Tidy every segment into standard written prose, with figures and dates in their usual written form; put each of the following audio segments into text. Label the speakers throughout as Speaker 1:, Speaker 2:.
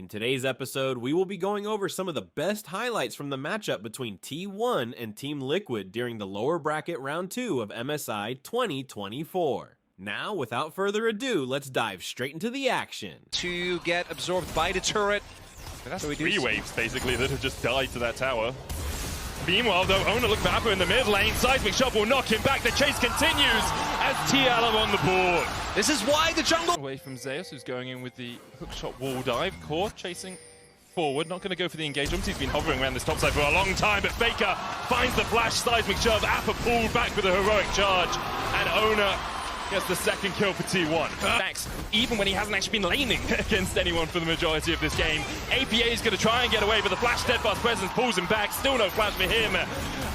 Speaker 1: In today's episode, we will be going over some of the best highlights from the matchup between T1 and Team Liquid during the lower bracket round 2 of MSI 2024. Now, without further ado, let's dive straight into the action.
Speaker 2: To get absorbed by the turret.
Speaker 3: That's so 3 waves, basically, that have just died to that tower. Meanwhile, though, Ona look Bapper in the mid lane. Seismic Shot will knock him back. The chase continues as TL are on the board.
Speaker 2: This is why the jungle...
Speaker 3: Away from Zeus, who's going in with the hookshot wall dive. Core chasing forward, not going to go for the engagement. He's been hovering around this top side for a long time, but Faker finds the flash. Seismic Shove, Appa pulled back with a heroic charge, and Ona gets the second kill for T1. Max, even when he hasn't actually been laning against anyone for the majority of this game, APA is going to try and get away, but the flash steadfast presence pulls him back. Still no flash for him,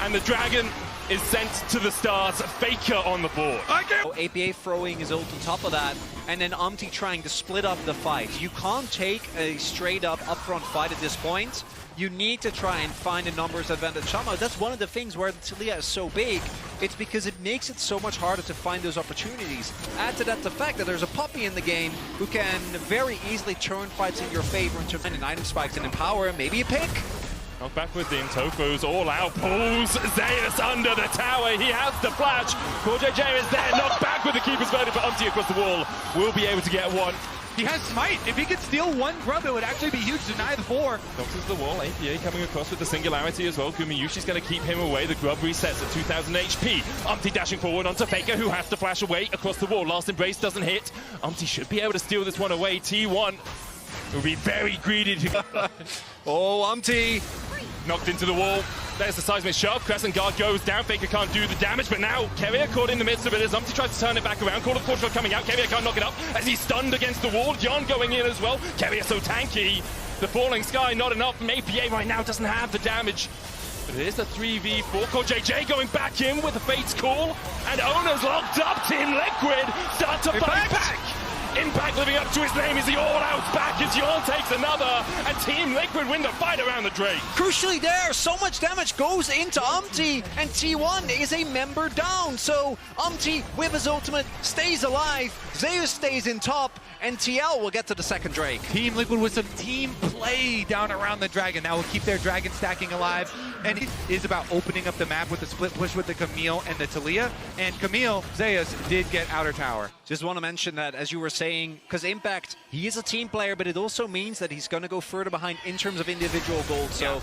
Speaker 3: and the dragon is sent to the stars. Faker on the board.
Speaker 2: APA throwing his ult on top of that, and then Umti trying to split up the fight. You can't take a straight up upfront fight at this point. You need to try and find a numbers advantage somehow. That's one of the things where the Taliyah is so big. It's because it makes it so much harder to find those opportunities. Add to that the fact that there's a puppy in the game who can very easily turn fights in your favor in terms of item spikes and empower, maybe a pick.
Speaker 3: Knock back with him, Tofu's all out, pulls Zeus under the tower, he has the flash, CoreJJ is there, knocked back with the keeper's verdict, but Umti across the wall will be able to get one.
Speaker 4: He has smite. If he could steal one grub, it would actually be huge. Deny the 4.
Speaker 3: Doctors the wall, APA coming across with the singularity as well. Kumiyushi's going to keep him away. The grub resets at 2000 HP. Umti dashing forward onto Faker, who has to flash away across the wall. Last embrace doesn't hit. Umti should be able to steal this one away. T1 will be very greedy.
Speaker 2: Oh, Umti.
Speaker 3: Knocked into the wall. There's the seismic shove. Crescent Guard goes down. Faker can't do the damage, but now Keria caught in the midst of it as Umti tries to turn it back around. Call of Fortune coming out. Keria can't knock it up as he's stunned against the wall. John going in as well. Keria so tanky. The falling sky not enough from APA right now. Doesn't have the damage. But it is a 3v4. CoreJJ going back in with the Fate's call. And Ona's locked up. Team Liquid start to fight back. Impact living up to his name is the all-out back as Yorn takes another, and Team Liquid win the fight around the Drake.
Speaker 2: Crucially there, so much damage goes into Umti, and T1 is a member down. So Umti, with his ultimate, stays alive, Zeus stays in top, and TL will get to the second Drake.
Speaker 4: Team Liquid with some team play down around the dragon. That will keep their dragon stacking alive. And it is about opening up the map with the split push with the Camille and the Taliyah. And Camille, Zeus did get outer tower.
Speaker 2: Just want to mention that, as you were saying, because Impact, he is a team player, but it also means that he's going to go further behind in terms of individual gold. So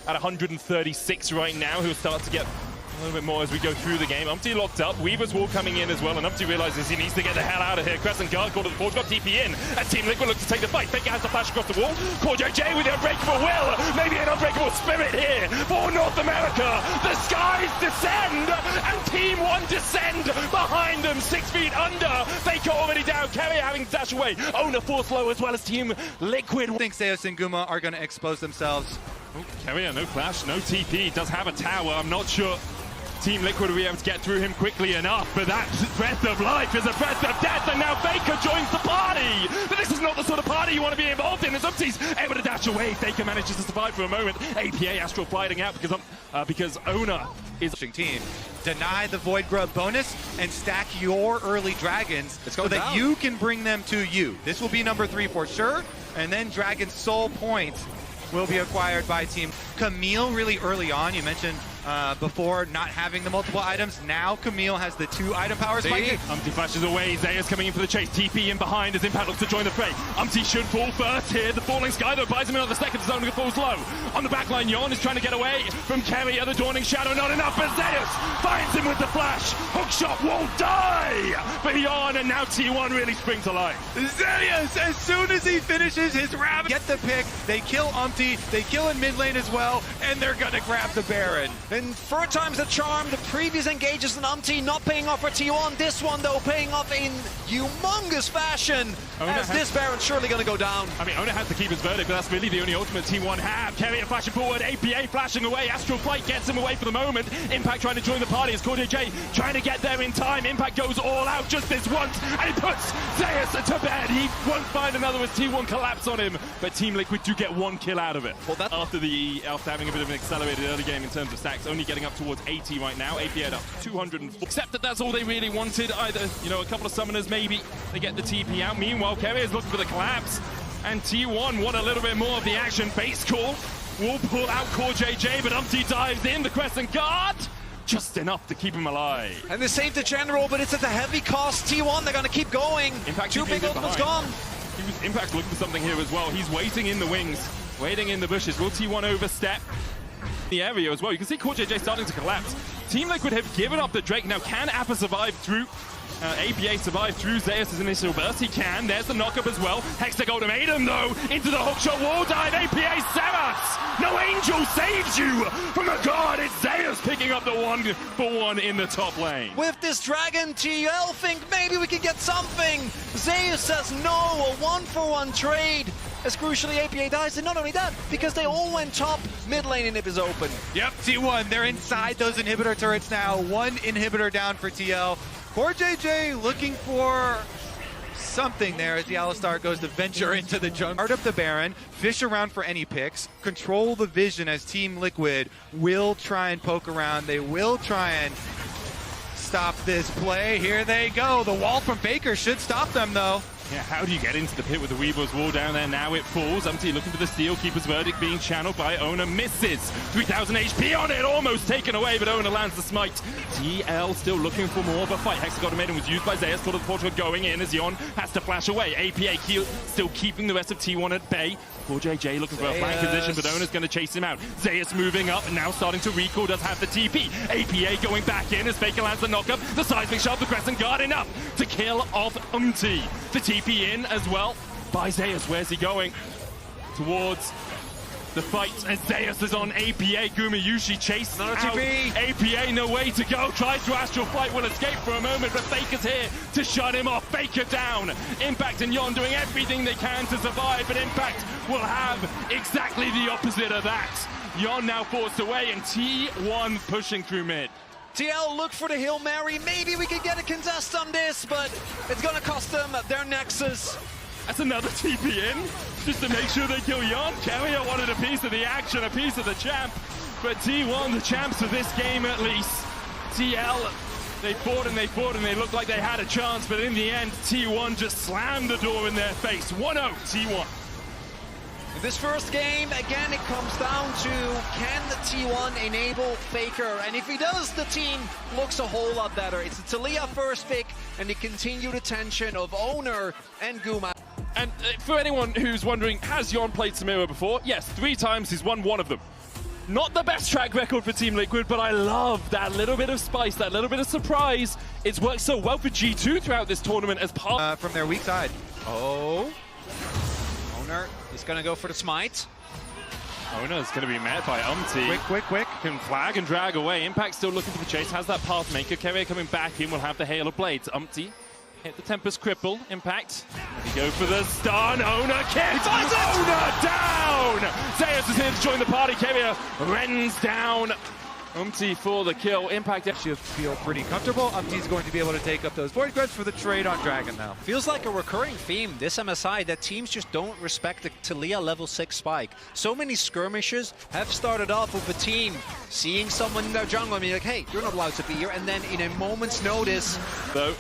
Speaker 3: at 136 right now, he'll start to get a little bit more as we go through the game. Umti locked up, Weaver's wall coming in as well, and Umti realizes he needs to get the hell out of here. Crescent Guard called to the forge, got TP in, and Team Liquid looks to take the fight. Faker has the flash across the wall. CoreJJ with the unbreakable will, maybe an unbreakable spirit here for North America. The skies descend, and Team 1 descend behind them, 6 feet under. Faker already down, Keria having to dash away. Ona force low as well as Team Liquid.
Speaker 4: I think Zeus and Guma are going to expose themselves.
Speaker 3: Oh, Keria, no flash, no TP, does have a tower, I'm not sure Team Liquid will be able to get through him quickly enough, but that breath of life is a breath of death, and now Faker joins the party! But this is not the sort of party you want to be involved in, as Umti's able to dash away. Faker manages to survive for a moment. APA Astral gliding out because Ona is...
Speaker 4: Team, deny the Void Grub bonus and stack your early dragons so that you can bring them to you. This will be number 3 for sure, and then Dragon's Soul Points will be acquired by Team Camille really early on. You mentioned before not having the multiple items. Now Camille has the 2 item powers.
Speaker 3: Umti flashes away. Zeus coming in for the chase. TP in behind as Impact looks to join the fray. Umti should fall first here. The falling sky though buys him another second. Zone falls low. On the backline, Yorn is trying to get away from Keria. The Dawning Shadow not enough, but Zeus finds him with the flash. Hookshot won't die for Yorn, and now T1 really springs to life.
Speaker 4: Zeus, as soon as he finishes his round, get the pick. They kill Umti. They kill in mid lane as well, and they're gonna grab the Baron.
Speaker 2: And 4 times the charm, the previous engages in Umti not paying off for T1. This one though paying off in humongous fashion. As this Baron's surely going to go down.
Speaker 3: I mean, Ona has to keep his verdict, but that's really the only ultimate T1 have. Keria flashing forward, APA flashing away. Astral Flight gets him away for the moment. Impact trying to join the party as CoreJJ trying to get there in time. Impact goes all out just this once, and he puts Zeus to bed. He won't find another as T1 collapse on him, but Team Liquid do get 1 kill out of it. Well, that's after having a bit of an accelerated early game in terms of stacks, only getting up towards 80 right now. APA at up 204. Except that that's all they really wanted. Either, a couple of summoners maybe. They get the TP out. Meanwhile, Keria is looking for the collapse. And T1 want a little bit more of the action. Base call will pull out Core JJ, but Umpty dives in. The Crescent Guard, just enough to keep him alive.
Speaker 2: And they saved the general, but it's at a heavy cost. T1, they're going to keep going.
Speaker 3: Impact
Speaker 2: Two big ultimates gone.
Speaker 3: Impact looking for something here as well. He's waiting in the wings, waiting in the bushes. Will T1 overstep the area as well? You can see Core JJ starting to collapse. Team Liquid have given up the Drake. Now, can Appa survive through APA survive through Zeus' initial burst? He can. There's the knockup as well. Hextech ultimatum though, into the hookshot wall dive. APA Zeus! No Angel saves you from a guard. It's Zeus picking up the 1-for-1 in the top lane.
Speaker 2: With this Dragon, TL think maybe we can get something. Zeus says no, a 1-for-1 trade. As crucially APA dies, and not only that, because they all went top, mid lane inhib is open.
Speaker 4: Yep, T1, they're inside those inhibitor turrets now. One inhibitor down for TL. Core JJ looking for something there as the Alistar goes to venture into the jungle. Guard up the Baron, fish around for any picks, control the vision as Team Liquid will try and poke around. They will try and stop this play. Here they go. The wall from Faker should stop them though.
Speaker 3: Yeah, how do you get into the pit with the Weaver's wall down there? Now it falls. Umpty looking for the steal. Keeper's verdict being channeled by Ona. Misses. 3,000 HP on it. Almost taken away, but Ona lands the smite. TL still looking for more of a fight. Hexagon was used by Zeus. Thought of the portal going in as Yon has to flash away. APA still keeping the rest of T1 at bay. Core JJ looking for a flank position, but Ona's going to chase him out. Zeus moving up and now starting to recall. Does have the TP. APA going back in as Faker lands the knockup. The seismic shove, the Crescent Guard enough to kill off Umpty. The TP in as well by Zeus. Where's he going? Towards the fight as Zeus is on APA. Gumayushi chased out. APA no way to go. Tries to astral flight, will escape for a moment, but Faker's here to shut him off. Faker down. Impact and Yon doing everything they can to survive, but Impact will have exactly the opposite of that. Yon now forced away and T1 pushing through mid.
Speaker 2: TL look for the Hail Mary. Maybe we can get a contest on this, but it's gonna cost them their Nexus.
Speaker 3: That's another TP in, just to make sure they kill Yon. Carrier wanted a piece of the action, a piece of the champ, but T1, the champs of this game at least. TL, they fought and they fought and they looked like they had a chance, but in the end, T1 just slammed the door in their face. 1-0, T1.
Speaker 2: This first game, again, it comes down to can the T1 enable Faker? And if he does, the team looks a whole lot better. It's a Taliyah first pick and the continued attention of Owner and Guma.
Speaker 3: And for anyone who's wondering, has Yon played Samira before? Yes, 3 times, he's won 1 of them. Not the best track record for Team Liquid, but I love that little bit of spice, that little bit of surprise. It's worked so well for G2 throughout this tournament as part
Speaker 4: from their weak side.
Speaker 2: Oh. Owner is going to go for the smite.
Speaker 3: Owner's going to be met by Umpty.
Speaker 4: Quick.
Speaker 3: Can flag and drag away. Impact still looking for the chase. Has that path maker. Carrier coming back in. Will have the Hail of Blades. Umpty hit the Tempest cripple. Impact. He go for the stun. Owner kills. Owner down. Zeus is here to join the party. Carrier rends down Umpty for the kill. Impact
Speaker 4: Should feel pretty comfortable. Umpty's going to be able to take up those Void Grubs for the trade on Dragon now.
Speaker 2: Feels like a recurring theme, this MSI, that teams just don't respect the Taliyah level 6 spike. So many skirmishes have started off with a team seeing someone in their jungle and being like, hey, you're not allowed to be here, and then in a moment's notice.
Speaker 3: Though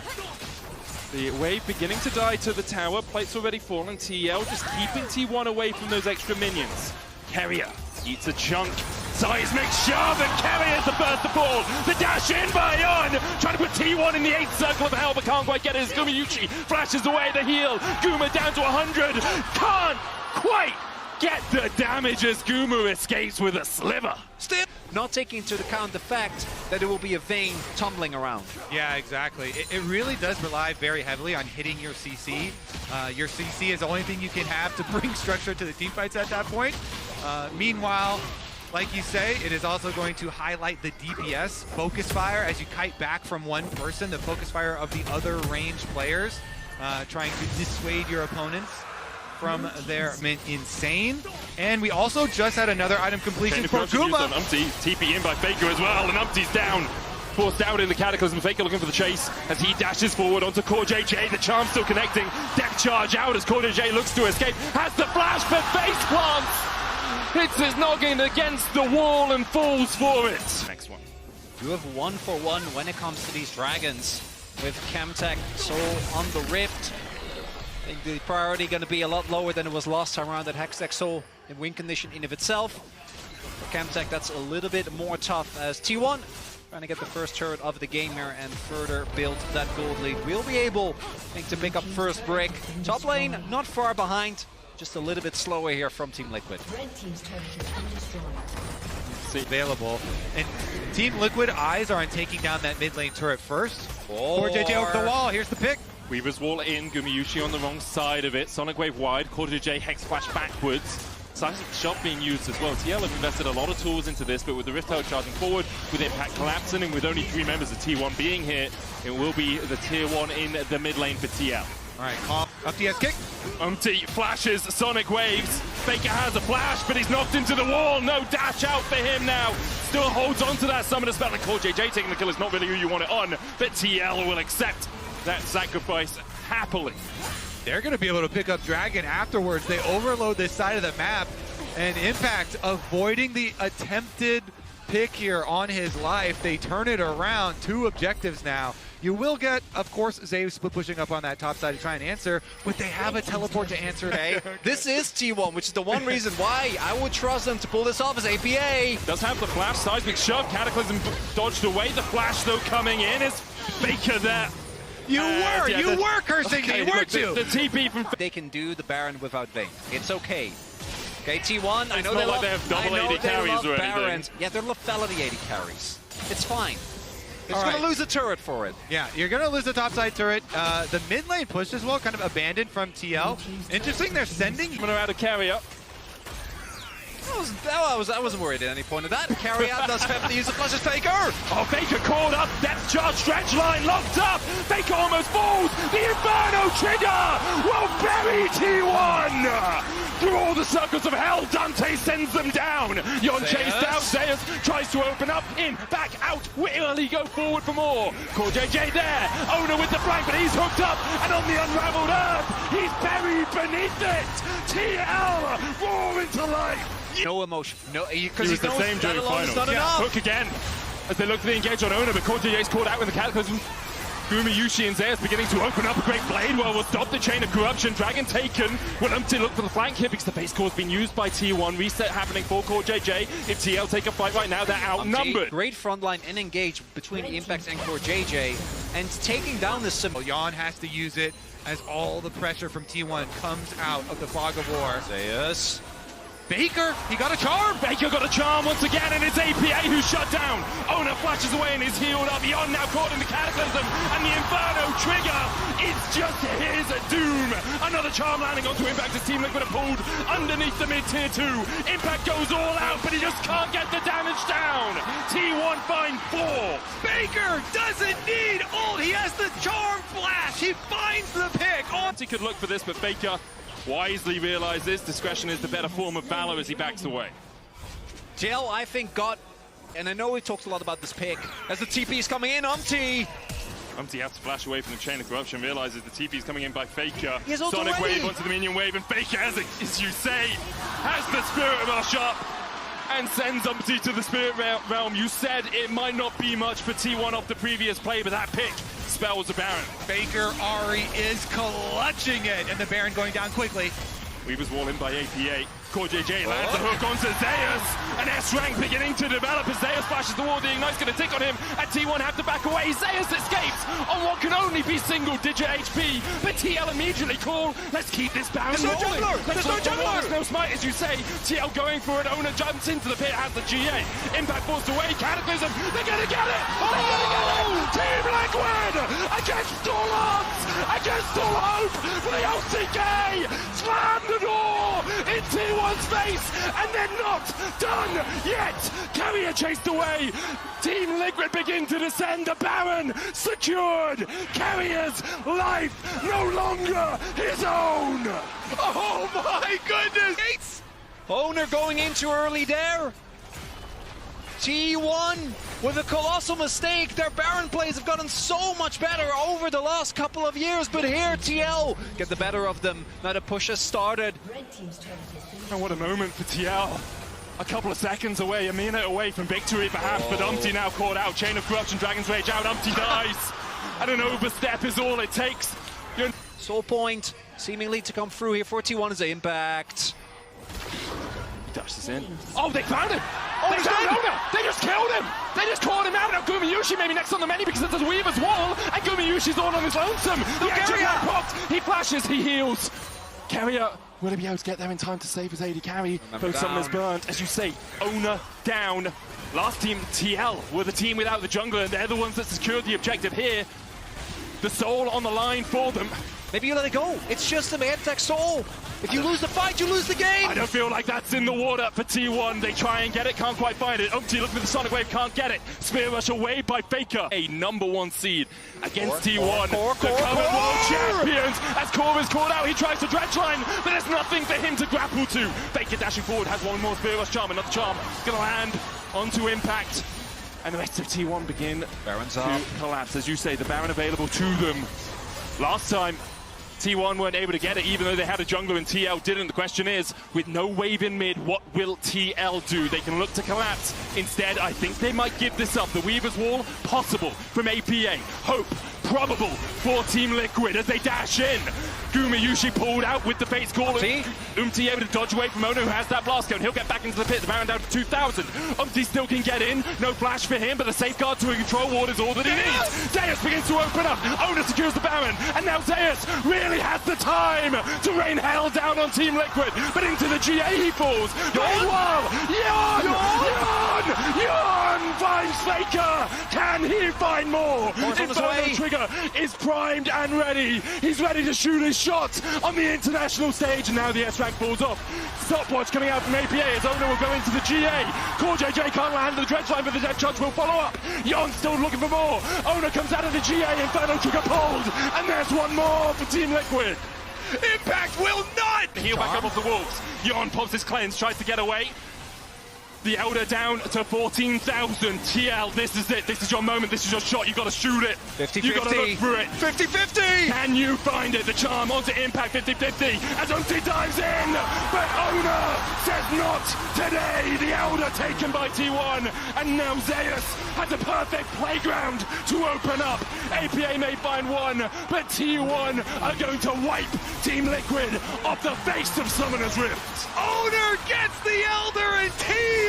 Speaker 3: the wave beginning to die to the tower. Plates already fallen. TL just keeping T1 away from those extra minions. Carrier eats a chunk. Seismic shove, and Carrier's the first to fall. The dash in by Yon, trying to put T1 in the 8th circle of hell, but can't quite get it as Gumayushi flashes away the heal. Guma down to 100, can't quite get the damage as Guma escapes with a sliver.
Speaker 2: Still not taking into account the fact that there will be a Vayne tumbling around.
Speaker 4: Yeah, exactly. It really does rely very heavily on hitting your CC. Your CC is the only thing you can have to bring structure to the team fights at that point. Meanwhile, like you say, it is also going to highlight the DPS focus fire as you kite back from one person, the focus fire of the other ranged players, trying to dissuade your opponents from their insane. And we also just had another item completion for Guma.
Speaker 3: Umpty, TP in by Faker as well, and Umpty's down. Forced down in the Cataclysm. Faker looking for the chase as he dashes forward onto Core JJ. The charm still connecting. Death charge out as Core JJ looks to escape. Has the flash for face plants. Hits his noggin against the wall and falls for it. Next one.
Speaker 2: You have 1-for-1 when it comes to these dragons. With Chemtech, Soul on the Rift. I think the priority going to be a lot lower than it was last time around at Hextech Soul in win condition in of itself. For Chemtech, that's a little bit more tough as T1 trying to get the first turret of the game here and further build that gold lead. We'll be able, I think, to pick up first brick. Top lane, not far behind, just a little bit slower here from Team Liquid.
Speaker 5: Red team's turret has been destroyed.
Speaker 4: Available. And Team Liquid eyes are on taking down that mid lane turret first. Or JJ over the wall. Here's the pick.
Speaker 3: Weaver's wall in, Gumayushi on the wrong side of it. Sonic Wave wide, Quarter J Hex Flash backwards. Seismic Shot being used as well. TL have invested a lot of tools into this, but with the Rift Tower charging forward, with Impact collapsing, and with only 3 members of T1 being here, it will be the tier 1 in the mid lane for TL.
Speaker 4: All right, calm. Up DS kick.
Speaker 3: Flashes, Sonic Waves. Faker has a flash, but he's knocked into the wall. No dash out for him now. Still holds on to that Summoner spell, and Core JJ taking the kill is not really who you want it on, but TL will accept that sacrifice happily.
Speaker 4: They're going to be able to pick up Dragon afterwards. They overload this side of the map, and Impact avoiding the attempted pick here on his life. They turn it around. 2 objectives now. You will get, of course, Zave split pushing up on that top side to try and answer, but they have a teleport to answer.
Speaker 2: Okay. This is T1, which is the one reason why I would trust them to pull this off as APA.
Speaker 3: Does have the flash, Seismic Shove, Cataclysm dodged away. The flash, though, coming in is Faker there.
Speaker 4: You were cursing me, weren't you?
Speaker 3: The TP from...
Speaker 2: They can do the Baron without Vayne. It's okay. Okay, T1, I know
Speaker 3: not like they have double AD carries or anything.
Speaker 2: Barons. Yeah, they're lethality AD carries. It's fine. They're
Speaker 4: All
Speaker 2: just
Speaker 4: right.
Speaker 2: going to lose a turret for it.
Speaker 4: Yeah, you're going to lose the topside turret. The mid lane push as well, kind of abandoned from TL. Interesting, they're sending...
Speaker 3: Coming around to carry up.
Speaker 2: I wasn't worried at any point of that. Carry out does have to use the flash as Faker.
Speaker 3: Oh, Faker called up. Depth charge, stretch line locked up. Faker almost falls. The Inferno trigger will bury T1. Through all the circles of hell, Dante sends them down. Yon chased out. Zeus tries to open up. In, back, out. Will he go forward for more? Core JJ there. Owner with the flank, but he's hooked up. And on the unraveled earth, he's buried beneath it. TL roar into life.
Speaker 2: No emotion. No, because
Speaker 3: He was the same during finals. Hook again as they look to the engage on Owner, but Core JJ's caught out with the Cataclysm. Gumayushi and Zeus beginning to open up a great blade. Well, we'll stop the chain of corruption. Dragon taken. Will Umpty look for the flank here because the base core's been used by T1. Reset happening for Core JJ. If TL take a fight right now, they're outnumbered.
Speaker 2: Great frontline and engage between Impact and Core JJ. And taking down the symbol.
Speaker 4: Yon has to use it as all the pressure from T1 comes out of the fog of war.
Speaker 2: Zeus.
Speaker 4: Baker, he got a charm!
Speaker 3: Baker got a charm once again, and it's APA who's shut down. Owner flashes away and is healed up. Yon now caught in the Cataclysm, and the Inferno trigger. It's just his doom. Another charm landing onto Impact as Team Liquid are pulled underneath the mid-tier 2. Impact goes all out, but he just can't get the damage down. T1 find 4.
Speaker 4: Baker doesn't need ult, he has the charm flash! He finds the pick!
Speaker 3: He could look for this, but Baker wisely realizes discretion is the better form of valor as he backs away.
Speaker 2: JL, I think, got, and I know we've talked a lot about this pick, as the TP is coming in, Umpty
Speaker 3: has to flash away from the chain of corruption, realizes the TP is coming in by Faker.
Speaker 2: He has ult
Speaker 3: Sonic
Speaker 2: already.
Speaker 3: Wave onto the minion wave, and Faker, as you say, has the Spirit Rush up and sends Umpty to the Spirit Realm. You said it might not be much for T1 off the previous play, but that pick spells the Baron.
Speaker 4: Baker Ari is clutching it, and the Baron going down quickly.
Speaker 3: Weaver's wall in by APA. Core JJ lands the hook onto Zeus. An S-rank beginning to develop as Zeus flashes the wall. The Ignite's going to tick on him, and T1 have to back away. Zeus escapes on what can only be single-digit HP, but TL immediately call. Let's keep this Baron rolling. There's no juggler! There's no smite, as you say. TL going for it. Owner jumps into the pit, has the GA. Impact forced away. Cataclysm. They're going to get it! They're going to get it! Team Liquid against all odds, against all hope for the OCK! Slam the door in T1's face, and they're not done yet! Carrier chased away. Team Liquid begin to descend. The Baron secured. Carrier's life no longer his own.
Speaker 4: Oh my goodness!
Speaker 2: Owner going in too early there. T1 with a colossal mistake. Their Baron plays have gotten so much better over the last couple of years, but here TL get the better of them. Now the push has started.
Speaker 5: Red team's turret has been
Speaker 3: And what a moment for TL. A couple of seconds away, a minute away from victory perhaps, but Umpty now caught out. Chain of Corruption, Dragon's Rage out, Umpty dies. And an overstep is all it takes.
Speaker 2: Soul point seemingly to come through here for T1 as Impact.
Speaker 3: He dashes in. Oh, they found him! Oh, they found Owner! They just killed him! They just caught him out! Now Gumayushi maybe next on the menu because it's a Weaver's wall, and Gumayushi's all on his lonesome! The action popped! He flashes, he heals! Carrier, will he be able to get there in time to save his AD carry? Both summoners burnt, as you say, Owner down. Last team, TL, were the team without the jungler, and they're the ones that secured the objective here. The soul on the line for them.
Speaker 2: Maybe you let it go. It's just the Mantech soul. If you lose the fight, you lose the game.
Speaker 3: I don't feel like that's in the water for T1. They try and get it, can't quite find it. OT looking for the Sonic Wave, can't get it. Spear rush away by Faker. A #1 seed against T1. The current world champions. As Core is caught out, he tries to dredge line, but there's nothing for him to grapple to. Faker dashing forward, has one more Spear rush charm, another charm. Gonna land onto Impact. And the rest of T1 begin to collapse. As you say, the Baron available to them. Last time, T1 weren't able to get it, even though they had a jungler and TL didn't. The question is, with no wave in mid, what will TL do? They can look to collapse. Instead, I think they might give this up. The Weaver's Wall, possible from APA. Hope, probable for Team Liquid as they dash in. Gumayushi pulled out with the Fate's Caller. Umti able to dodge away from Ono, who has that blast cone. He'll get back into the pit. The Baron down to 2,000. Umti still can get in. No flash for him, but the safeguard to a control ward is all that he needs. Zeus begins to open up. Ono secures the Baron, and now Zeus really has the time to rain hell down on Team Liquid. But into the GA he falls. Meanwhile, Yon finds Faker. Can he find more? Inferno Trigger is primed and ready. He's ready to shoot his shot on the international stage, and now the S-Rank falls off. Stopwatch coming out from APA as Ono will go into the GA. Core JJ can't land the dredge line, but the Death Charge will follow up. Yon still looking for more. Ono comes out of the GA, Inferno Trigger pulled, and there's one more for Team Liquid. Impact will not! Heal back up off the Wolves. Yon pops his cleanse, tries to get away. The Elder down to 14,000. TL, this is it. This is your moment. This is your shot. You got to shoot it.
Speaker 2: 50-50.
Speaker 3: You got to look for it.
Speaker 2: 50-50.
Speaker 3: Can you find it? The charm onto Impact 50-50 as OT dives in. But Owner says not today. The Elder taken by T1. And now Zeus has a perfect playground to open up. APA may find one, but T1 are going to wipe Team Liquid off the face of Summoner's Rift.
Speaker 4: Owner gets the Elder, and T1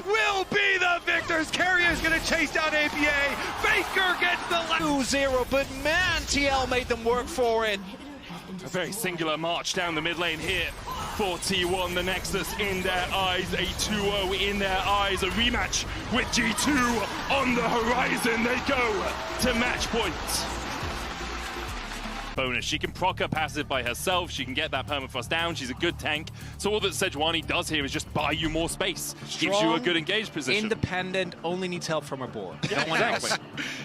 Speaker 4: will be the victors. Carrier is going to chase down APA. Faker gets the
Speaker 2: 2-0, but man, TL made them work for it.
Speaker 3: A very singular march down the mid lane here for T1. The Nexus in their eyes, a 2-0 in their eyes, a rematch with G2 on the horizon. They go to match point. Bonus. She can proc her passive by herself. She can get that permafrost down. She's a good tank. So all that Sejuani does here is just buy you more space. Gives you a good engaged position.
Speaker 2: Independent, only needs help from her board.
Speaker 3: Yeah, exactly.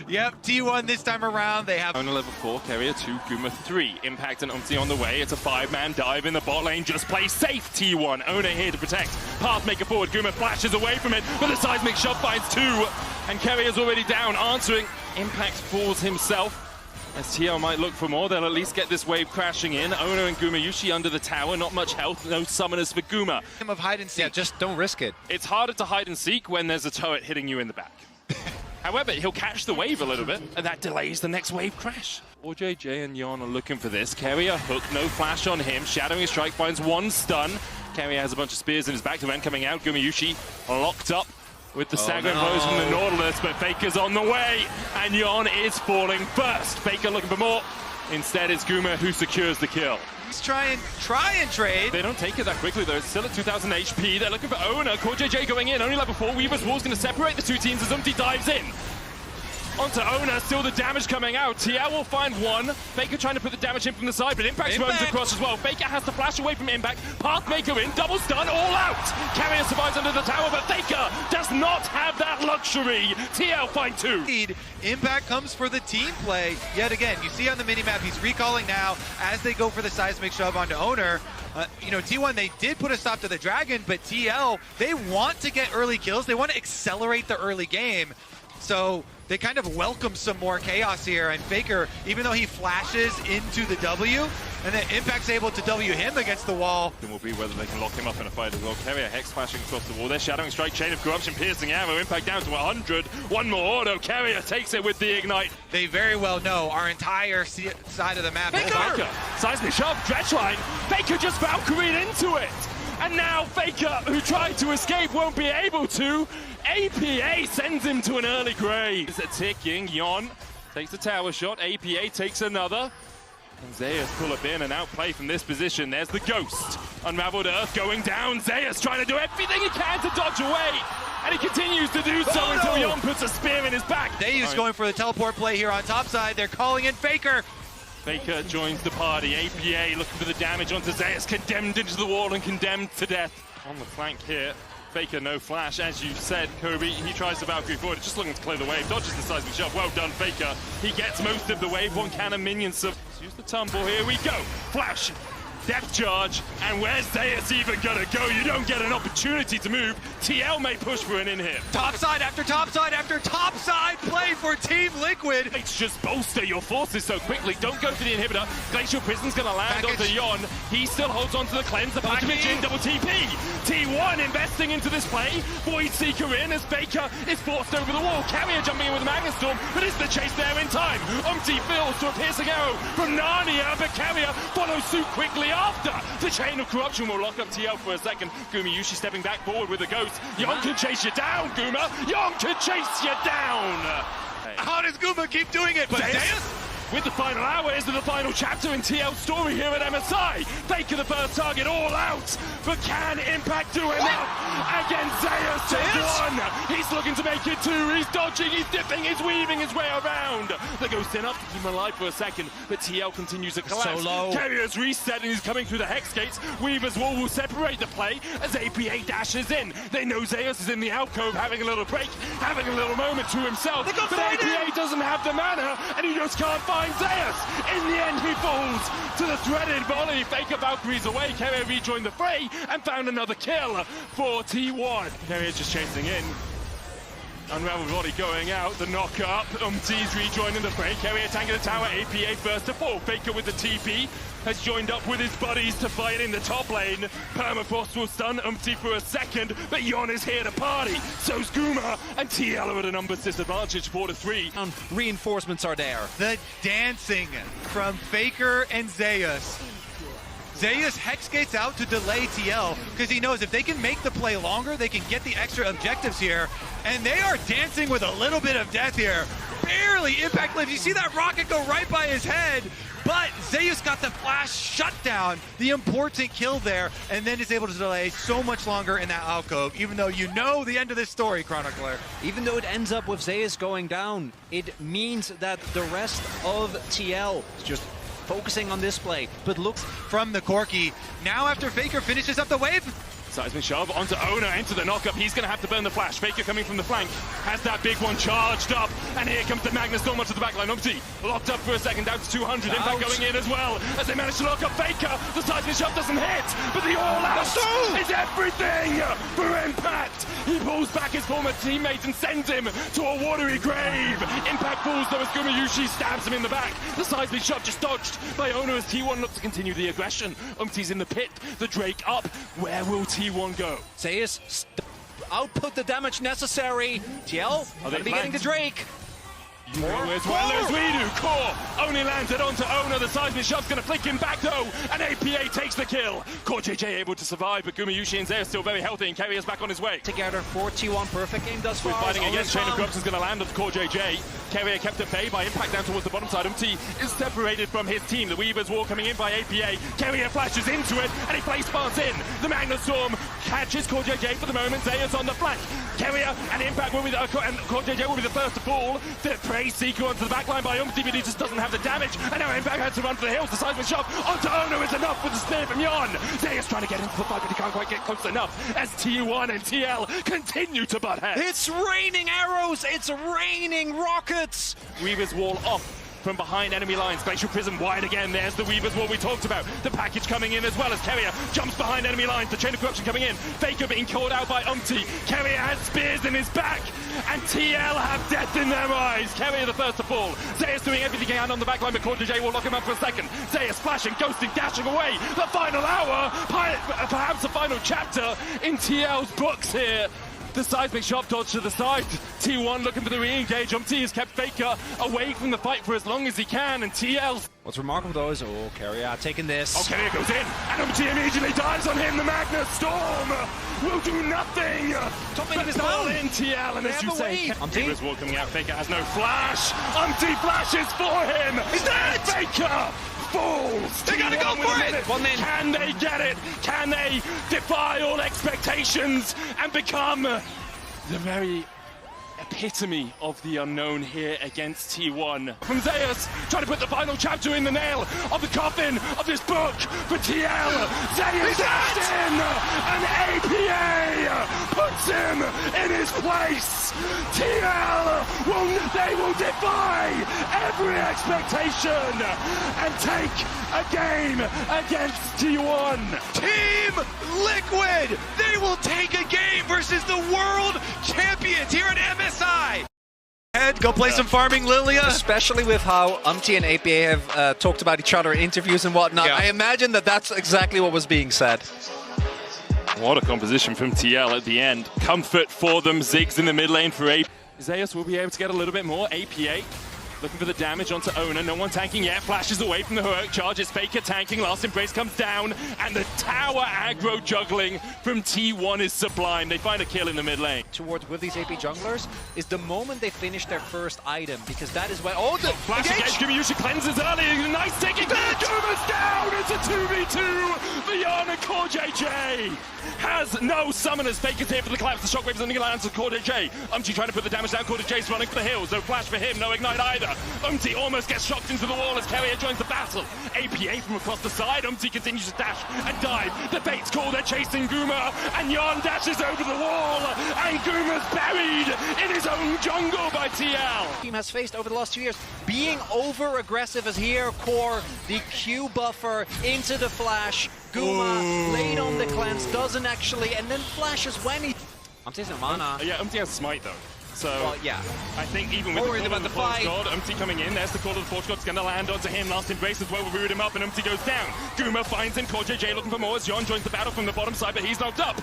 Speaker 4: Yep, T1 this time around. They have
Speaker 3: Owner level 4, Carrier 2, Guma 3. Impact and Umti on the way. It's a 5-man dive in the bot lane. Just play safe, T1. Owner here to protect. Pathmaker forward. Guma flashes away from it, but the seismic shot finds 2. And Carrier's already down, answering. Impact falls himself. As TL might look for more, they'll at least get this wave crashing in. Ono and Gumayushi under the tower, not much health, no summoners for Guma.
Speaker 4: of hide and seek.
Speaker 2: Yeah, just don't risk it.
Speaker 3: It's harder to hide and seek when there's a turret hitting you in the back. However, he'll catch the wave a little bit, and that delays the next wave crash. Or JJ and Yon are looking for this. Carrier hook, no flash on him. Shadowing Strike finds 1 stun. Carrier has a bunch of spears in his back to end coming out. Gumayushi locked up with the staggering blows from the Nautilus, but Faker's on the way, and Yon is falling first. Faker looking for more. Instead, it's Guma who secures the kill.
Speaker 4: He's try and trade.
Speaker 3: They don't take it that quickly, though. It's still at 2,000 HP. They're looking for Owner. Core JJ going in. Only level 4. Weaver's Wall's going to separate the two teams as Umti dives in. Onto Owner, still the damage coming out. TL will find 1. Faker trying to put the damage in from the side, but Impact roams across as well. Faker has to flash away from Impact. Pathmaker in, double stun, all out. Carrier survives under the tower, but Faker does not have that luxury. TL find 2.
Speaker 4: Impact comes for the team play. Yet again, you see on the minimap, he's recalling now as they go for the seismic shove onto Owner. You know, T1, they did put a stop to the Dragon, but TL, they want to get early kills. They want to accelerate the early game. So they kind of welcome some more chaos here, and Faker, even though he flashes into the W, and then Impact's able to W him against the wall.
Speaker 3: It will be whether they can lock him up in a fight as well. Carrier Hex flashing across the wall. They're shadowing strike, chain of corruption, piercing arrow. Impact down to 100. One more auto. Carrier takes it with the ignite.
Speaker 4: They very well know our entire side of the map.
Speaker 3: Faker! Seismic shove, dredge line. Faker just Valkyried into it. And now Faker, who tried to escape, won't be able to. APA sends him to an early grave. It's a ticking. Yon takes the tower shot. APA takes another. And Zeus pull up in and outplay from this position. There's the Ghost. Unraveled Earth going down. Zeus trying to do everything he can to dodge away. And he continues to do so until Yon puts a spear in his back.
Speaker 4: Zeus going for the teleport play here on top side. They're calling in Faker.
Speaker 3: Faker joins the party. APA looking for the damage onto Zeus. Condemned into the wall and condemned to death. On the flank here. Faker no flash, as you said, Kobe. He tries to Valkyrie forward, just looking to clear the wave, dodges the seismic shove. Well done, Faker. He gets most of the wave. One cannon minion sub. Let's use the tumble. Here we go. Flash, depth charge, and where's Zeus even gonna go? You don't get an opportunity to move. TL may push for an in-hit.
Speaker 4: Topside after topside after topside play for Team Liquid.
Speaker 3: It's just bolster your forces so quickly. Don't go for the inhibitor. Glacial Prison's gonna land onto Yon. He still holds on to the cleanse. The package in, double TP. T1 investing into this play. Void Seeker in as Faker is forced over the wall. Carrier jumping in with a Magnet Storm, but is the chase there in time? Umti fills to a piercing arrow from Narnia, but Carrier follows suit quickly after. The chain of corruption will lock up TL for a second. Gumiyushi stepping back forward with a Ghost. Yon can chase you down, Guma. Yon can chase you down.
Speaker 4: How does Guma keep doing it? But Zeus?
Speaker 3: With the final hours of the final chapter in TL's story here at MSI. Faker the first target all out, but can Impact do enough against Zeus? Takes one. He's looking to make it two. He's dodging, he's dipping, he's weaving his way around. The Ghost in up to keep him alive for a second, but TL continues to collapse. Carrier's reset and he's coming through the Hex gates. Weaver's wall will separate the play as APA dashes in. They know Zeus is in the alcove having a little break, having a little moment to himself, but APA doesn't have the mana and he just can't find Zeus. In the end, he falls to the threaded volley. Faker Valkyries away. Carrier rejoined the fray and found another kill for T1. Carrier just chasing in. Unraveled volley going out. The knock up. Umti's rejoining the fray. Carrier tanking the tower. APA first to fall. Faker with the TP has joined up with his buddies to fight in the top lane. Permafrost will stun Umti for a second, but Yon is here to party. So's Guma, and TL are at a numbers disadvantage, 4-3.
Speaker 2: Reinforcements are there.
Speaker 4: The dancing from Faker and Zeus. Zeus Hex gates out to delay TL because he knows if they can make the play longer, they can get the extra objectives here. And they are dancing with a little bit of death here. Barely Impact lives. You see that rocket go right by his head. But Zeus got the flash shut down, the important kill there, and then is able to delay so much longer in that alcove, even though you know the end of this story, Chronicler.
Speaker 2: Even though it ends up with Zeus going down, it means that the rest of TL is just focusing on this play, but looks
Speaker 4: from the Corki. Now after Faker finishes up the wave,
Speaker 3: Seismic shove onto Owner, into the knockup. He's going to have to burn the flash. Faker coming from the flank. Has that big one charged up. And here comes the Magnus Storm onto the backline. Umti locked up for a second, down to 200. Impact going in as well. As they manage to lock up Faker. The seismic shove doesn't hit. But the all-out is everything for Impact. He pulls back his former teammate and sends him to a watery grave. Impact falls though as Gumiyushi stabs him in the back. The seismic shove just dodged by Owner as T1 looks to continue the aggression. Umti's in the pit. The Drake up. Where will T1 go?
Speaker 2: Zeus output the damage necessary. TL are they getting the Drake?
Speaker 3: As well as we do. Core only lands it onto Owner. The seismic shove's going to flick him back though, and APA takes the kill. Core JJ able to survive, but Gumiyushi and Zeus still very healthy, and Carrier's back on his way.
Speaker 2: Together for T1, perfect game thus far.
Speaker 3: We're fighting against Chain of Corruption's going to land on Core JJ. Carrier kept at bay by Impact down towards the bottom side. Umti is separated from his team. The Weaver's Wall coming in by APA. Carrier flashes into it, and he plays spawns in. The Magnus Storm catches Core JJ for the moment. Zeus on the flank. Carrier and Impact will be and Core JJ will be the first to fall. The prey Seeker onto the backline by Umti, but he just doesn't have the damage. And now Impact has to run for the hills. The seismic shove onto Owner is enough with the spear from Yon. Zeus trying to get into the fight, but he can't quite get close enough as T1 and TL continue to butt heads.
Speaker 2: It's raining arrows. It's raining rockets.
Speaker 3: Weaver's Wall off. from behind enemy lines. Glacial Prism wide again. There's the Weaver's Wall we talked about. The package coming in as well as Keria jumps behind enemy lines. The Chain of Corruption coming in. Faker being called out by Umti. Keria has spears in his back. And TL have death in their eyes. Keria the first to fall. Zeus doing everything he can on the backline, but J will lock him up for a second. Zeus splashing, ghosting, dashing away. The final hour, perhaps the final chapter in TL's books here. The seismic shot dodge to the side. T1 looking for the re-engage. Umti has kept Faker away from the fight for as long as he can, and TL's...
Speaker 2: What's remarkable though is, Keria taking this.
Speaker 3: Oh, Keria goes in, and Umti immediately dives on him. The Magnus Storm will do nothing.
Speaker 2: Top lane is
Speaker 3: All
Speaker 2: down.
Speaker 3: in TL, and as you say,
Speaker 2: Umti
Speaker 3: Wall coming out. Faker has no flash. Umti flashes for him.
Speaker 4: He's dead.
Speaker 3: Faker falls.
Speaker 4: They gotta go for it.
Speaker 2: One man.
Speaker 3: Can they get it? Can they defy all expectations and become the very epitome of the unknown here against T1? From Zeus, trying to put the final chapter in the nail of the coffin of this book for TL. Zeus dashed in, and APA puts him in his place. TL will defy every expectation and take a game against T1.
Speaker 4: Team Liquid, they will take a game versus the world champions here at MSI. Go play some farming, Lilia.
Speaker 2: Especially with how Umti and APA have talked about each other in interviews and whatnot.
Speaker 4: Yeah.
Speaker 2: I imagine that that's exactly what was being said.
Speaker 3: What a composition from TL at the end. Comfort for them. Ziggs in the mid lane for APA. Zeus will be able to get a little bit more. APA looking for the damage onto Ona. No one tanking yet. Flashes away from the heroic charge. It's Faker tanking. Last Embrace comes down. And the tower aggro juggling from T1 is sublime. They find a kill in the mid lane.
Speaker 2: Towards with these AP junglers is the moment they finish their first item, because that is when the
Speaker 3: Flash against Gumiyushi cleanses early. Nice taking. Guma's down. It's a 2v2. Beyond and Core JJ has no summoners. Faker's here for the collapse. The shockwaves on the lands of Core JJ. Umti trying to put the damage down. Core JJ's running for the hills. No flash for him. No ignite either. Umti almost gets shocked into the wall as Keria joins the battle. APA from across the side. Umti continues to dash and dive. The bait's call. They're chasing Guma. And Yon dashes over the wall. And Guma's buried in his own jungle by TL.
Speaker 2: Team has faced over the last 2 years, being over aggressive as here. Core, the Q buffer into the flash. Guma laid on the cleanse, doesn't actually, and then flashes when he... Umti's no mana.
Speaker 3: Yeah, Umti has smite though. So
Speaker 2: Well, yeah.
Speaker 3: I think even with
Speaker 2: Worried
Speaker 3: the call
Speaker 2: about
Speaker 3: of the
Speaker 2: the
Speaker 3: Forge
Speaker 2: fight.
Speaker 3: God, Umti coming in, there's the call of the Forge God, it's going to land onto him. Last Embrace as well will root him up, and Umti goes down. Guma finds him, Core JJ looking for more as Yon joins the battle from the bottom side, but he's knocked up.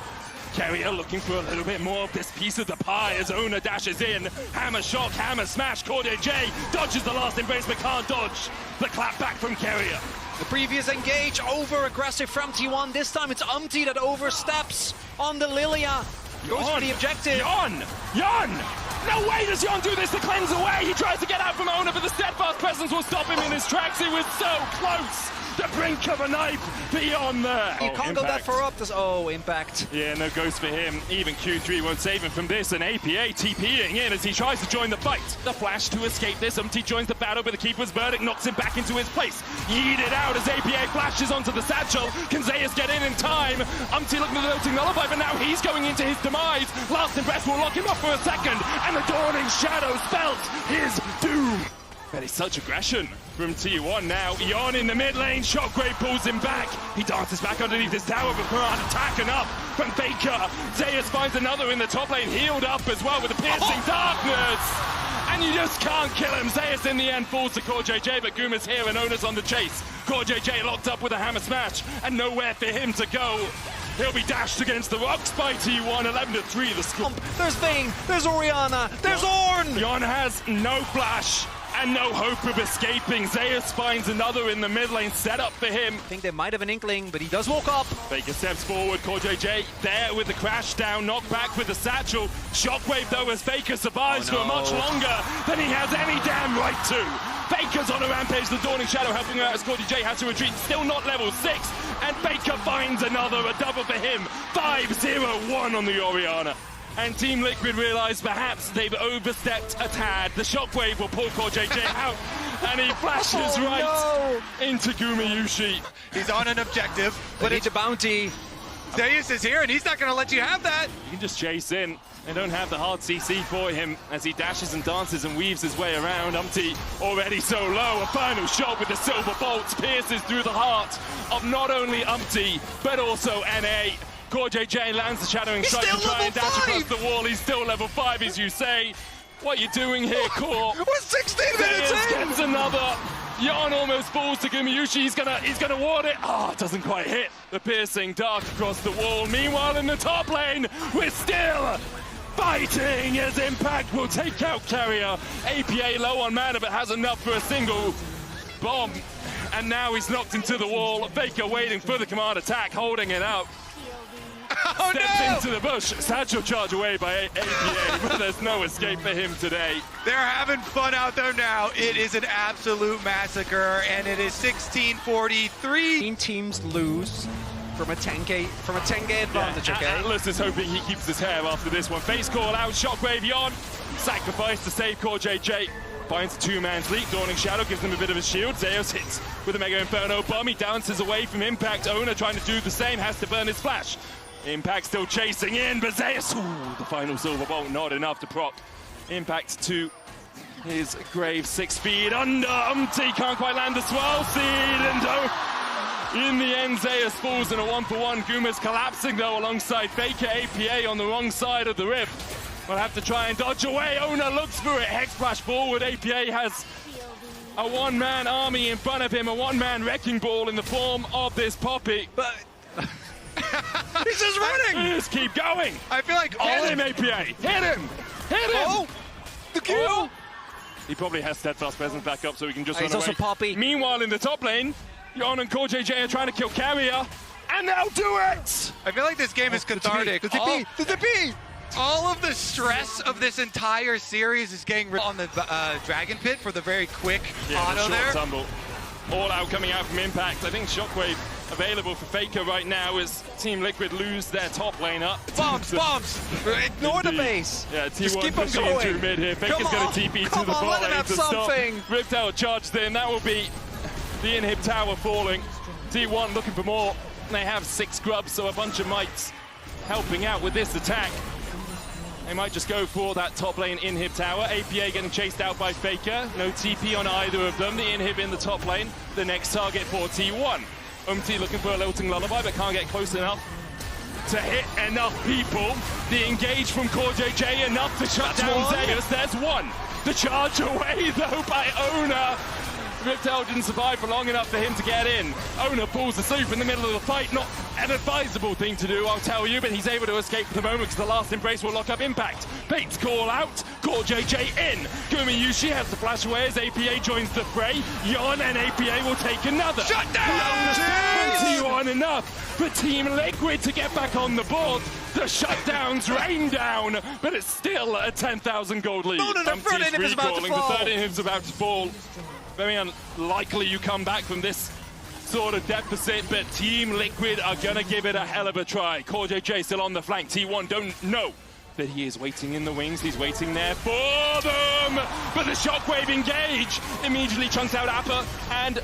Speaker 3: Keria looking for a little bit more of this piece of the pie as Ona dashes in. Hammer shock, hammer smash, Core JJ dodges the Last Embrace but can't dodge the clap back from Keria.
Speaker 2: The previous engage, over aggressive from T1. This time it's Umti that oversteps on the Lilia. Goes for the objective.
Speaker 3: Yon! No way does Yon do this to cleanse away! He tries to get out from Ona, but the steadfast presence will stop him in his tracks. It was so close! The brink of a knife beyond there.
Speaker 2: You can't go that
Speaker 3: Impact.
Speaker 2: far up. Impact.
Speaker 3: Yeah, no ghost for him. Even Q3 won't save him from this, and APA TPing in as he tries to join the fight. The flash to escape this. Umti joins the battle, but the Keeper's Verdict knocks him back into his place. Yeeted out as APA flashes onto the satchel. Can Zeus get in time? Umti looking at the Lilting Lullaby, but now he's going into his demise. Last Embrace will lock him up for a second, and the Dawning Shadow spells his doom. That is such aggression from T1 now. Yon in the mid lane, Shockwave pulls him back. He dances back underneath his tower, but can't attack enough from Faker. Zeus finds another in the top lane, healed up as well with the piercing darkness. And you just can't kill him. Zeus in the end falls to Core JJ, but Guma's here and Ona's on the chase. Core JJ locked up with a hammer smash, and nowhere for him to go. He'll be dashed against the rocks by T1, 11-3 the score.
Speaker 2: There's Vayne, there's Orianna, there's Ornn!
Speaker 3: Yon has no flash and no hope of escaping. Zeus finds another in the mid lane set up for him.
Speaker 2: I think they might have an inkling, but he does walk up.
Speaker 3: Faker steps forward, Core JJ there with the crash down, knocked back with the satchel. Shockwave though as Faker survives for much longer than he has any damn right to. Faker's on a rampage, the Dawning Shadow helping him out as Core JJ has to retreat, still not level 6. And Faker finds another, a double for him. 5-0-1 on the Orianna. And Team Liquid realise perhaps they've overstepped a tad. The Shockwave will pull Core JJ out, and he flashes into Gumiyushi.
Speaker 4: He's on an objective,
Speaker 2: But it's a bounty.
Speaker 4: Zeus is here, and he's not going to let you have that.
Speaker 3: You can just chase in. They don't have the hard CC for him as he dashes and dances and weaves his way around. already so low. A final shot with the silver bolts pierces through the heart of not only but also NA. CoreJJ lands the shadowing strike to try and dash across the wall. He's still level 5, as you say. What are you doing here, Core?
Speaker 2: We're 16 minutes in!
Speaker 3: Gets another. Jan almost falls to Gumayushi. He's gonna ward it. Oh, it doesn't quite hit. The piercing dart across the wall. Meanwhile, in the top lane, we're still fighting as Impact will take out Carrier. APA low on mana, but has enough for a single bomb. And now he's knocked into the wall. Faker waiting for the command attack, holding it up.
Speaker 4: Oh,
Speaker 3: Steps into the bush. Satchel charge away by APA, but there's no escape for him today.
Speaker 4: They're having fun out there now. It is an absolute massacre, and it is 16-43.
Speaker 2: Teams lose from a 10k advantage, okay?
Speaker 3: Atlas is hoping he keeps his hair after this one. Face call out, Shockwave Yon. Sacrifice to save CoreJJ. Finds a two-man's leap. Dawning Shadow gives him a bit of a shield. Zeus hits with a Mega Inferno bomb. He dances away from Impact. Owner trying to do the same, has to burn his flash. Impact still chasing in, but Zeus, the final silver bolt, not enough to prop Impact to his grave. 6 feet under. Can't quite land the swell seed, and in the end, Zeus falls in a 1-for-1. Guma's collapsing though alongside Faker. APA on the wrong side of the rift. We'll have to try and dodge away. Owner looks for it. Hex splash forward. APA has a one-man army in front of him, a one-man wrecking ball in the form of this Poppy.
Speaker 2: But he's just running!
Speaker 3: Just keep going!
Speaker 4: I feel like
Speaker 3: Hit him, APA! Hit him! Hit him!
Speaker 2: Oh! The kill!
Speaker 3: Oh. He probably has steadfast presence back up so he can just run
Speaker 2: He's
Speaker 3: away.
Speaker 2: also Poppy.
Speaker 3: Meanwhile, in the top lane, Jon and CoreJJ are trying to kill Carrier, and they'll do it!
Speaker 4: I feel like this game is cathartic. All of the stress of this entire series is getting rid on the Dragon Pit for the very quick auto
Speaker 3: short
Speaker 4: there.
Speaker 3: tumble. All out coming out from Impact. I think Shockwave available for Faker right now as Team Liquid lose their top laner.
Speaker 2: Bombs! Ignore the base!
Speaker 3: Yeah,
Speaker 2: Just
Speaker 3: T1
Speaker 2: keep on
Speaker 3: pushing
Speaker 2: going.
Speaker 3: into mid here. Faker's going to TP to the bot lane to stop. Ripped out, charged in. That will be the inhib tower falling. T1 looking for more. They have 6 grubs, so a bunch of mites helping out with this attack. They might just go for that top lane inhib tower. APA getting chased out by Faker. No TP on either of them. The inhib in the top lane. The next target for T1. Looking for a lilting lullaby, but can't get close enough to hit enough people. The engage from CoreJJ enough to shut down Zeus. There's one. The charge away though by Owner. Riptail didn't survive for long enough for him to get in. Owner falls asleep in the middle of the fight. Not an advisable thing to do, I'll tell you, but he's able to escape for the moment because the last embrace will lock up Impact. Bates call out, CoreJJ in. Gumayushi has to flash away as APA joins the fray. Jon and APA will take another.
Speaker 4: Shut down!
Speaker 3: T1 enough for Team Liquid to get back on the board. The shutdowns rain down, but it's still a 10,000 gold lead.
Speaker 2: No, the front inhib is about to fall.
Speaker 3: The third inhib's about to fall. Very unlikely you come back from this sort of deficit, but Team Liquid are gonna give it a hell of a try. CoreJJ still on the flank. T1 don't know that he is waiting in the wings. He's waiting there for them, but the shockwave engage immediately chunks out Appa and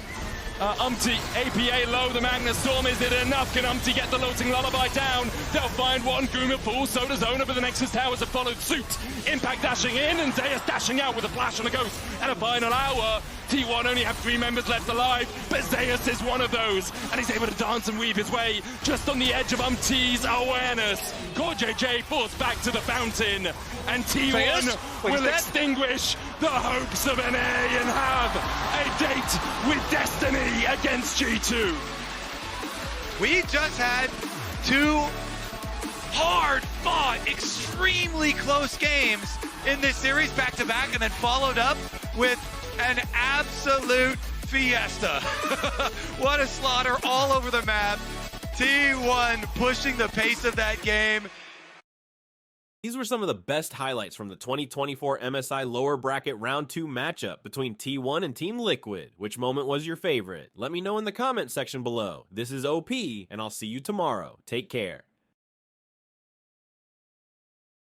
Speaker 3: APA low, the Magnus Storm, is it enough? Can get the lilting lullaby down? They'll find one, Guma falls, so does Owner, but the Nexus Towers have followed suit. Impact dashing in, and Zeus dashing out with a flash and a ghost, and a final hour. T1 only have 3 members left alive, but Zeus is one of those, and he's able to dance and weave his way just on the edge of Umt's awareness. CoreJJ forced back to the fountain, and T1 will extinguish the hopes of NA and have a date with destiny against G2.
Speaker 4: We just had 2 hard-fought, extremely close games in this series back-to-back, and then followed up with an absolute fiesta. What a slaughter all over the map. T1 pushing the pace of that game.
Speaker 1: These were some of the best highlights from the 2024 MSI lower bracket round 2 matchup between T1 and Team Liquid. Which moment was your favorite? Let me know in the comment section below. This is OP, and I'll see you tomorrow. Take care.